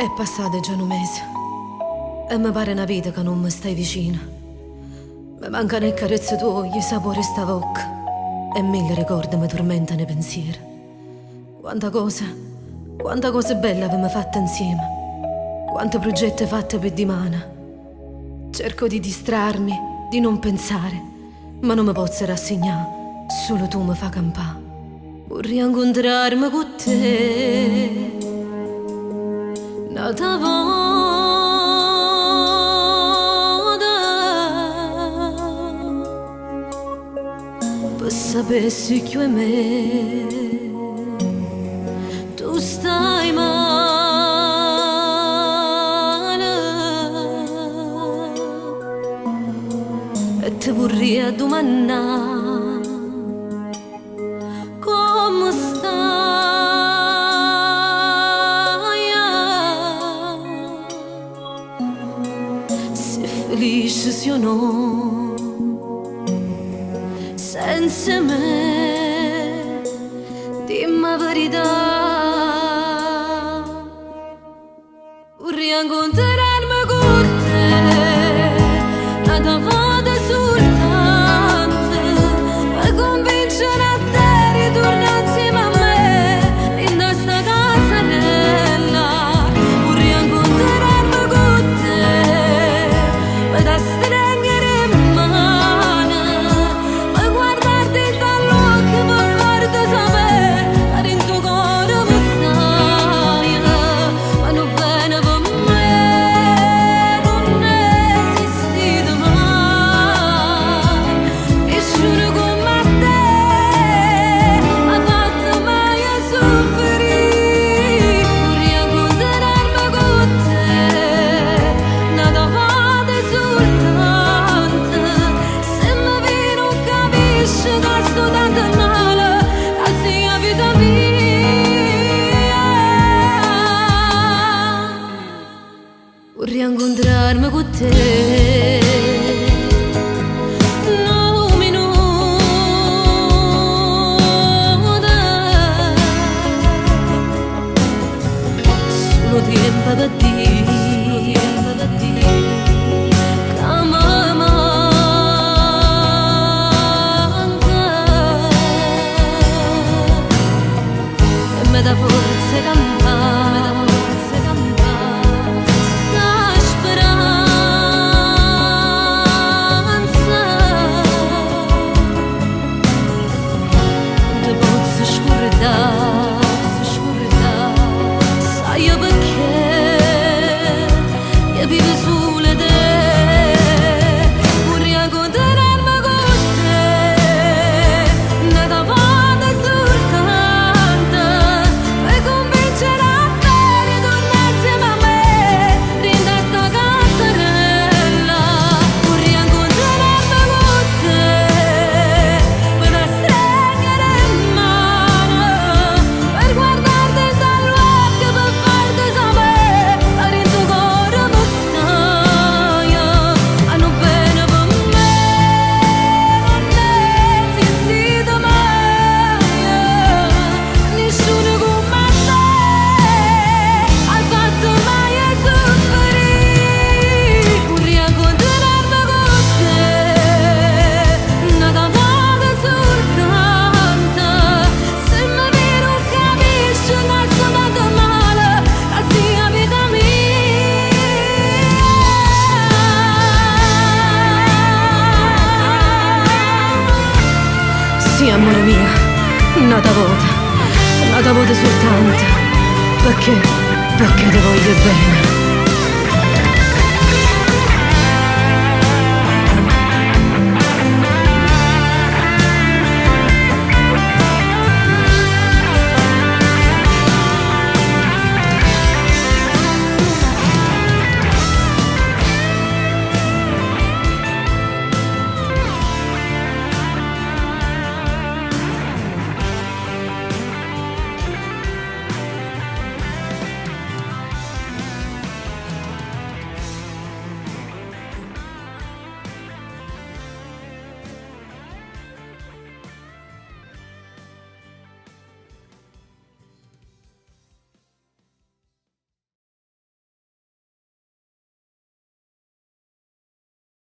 È passato già un mese e mi pare una vita che non mi stai vicino. Mi mancano le carezze tue, il sapore sta bocca e mille ricordi mi tormentano i pensieri. Quanta cosa bella avevamo fatto insieme, quanti progetti fatti per dimane. Cerco di distrarmi, di non pensare, ma non mi posso rassegnare, solo tu mi fa campare. Vorrei incontrarmi con te un'altra volta, per sapere se più è me tu stai male e ti vorrei domandare come felice se o no senza me, dimmi la verità. Vorrei incontrarmi con te una volta soltanto per convincere a te ritorna insieme a me in questa casarella. Vorrei incontrarmi con te da stringere in mano, per guardarti dall'occhio, per farti sapere che in tuo cuore mi stai. Ma non bene per me non è esistito mai nessuno come te, ha fatto mai soffrire. Vorrei incontrarmi con te una volta soltanto, se mi viene non capisci che sto tanto male, che sia vita mia. Vorrei incontrarmi con te un minuto, solo tempo per dire che mi manca e mi dà forza campare, sta speranza non ti posso scordare, sai perché io vivo solo te. Vorrei incontrarmi con te una volta soltanto per convincere a te ritorna insieme a me in questa casarella. Vorrei incontrarmi con te per stringere in mano, per guardarti dall'occhio, per farti sapere che in tuo cuore mi stai. Ma non bene per me non è esistito mai nessuno come te, hai fatto mai soffrire. Vorrei incontrarmi con te una volta soltanto, se mi viene non capisci che sto tanto male, che sia vita mia. Sì, amore mia, una volta soltanto, perché ti voglio bene.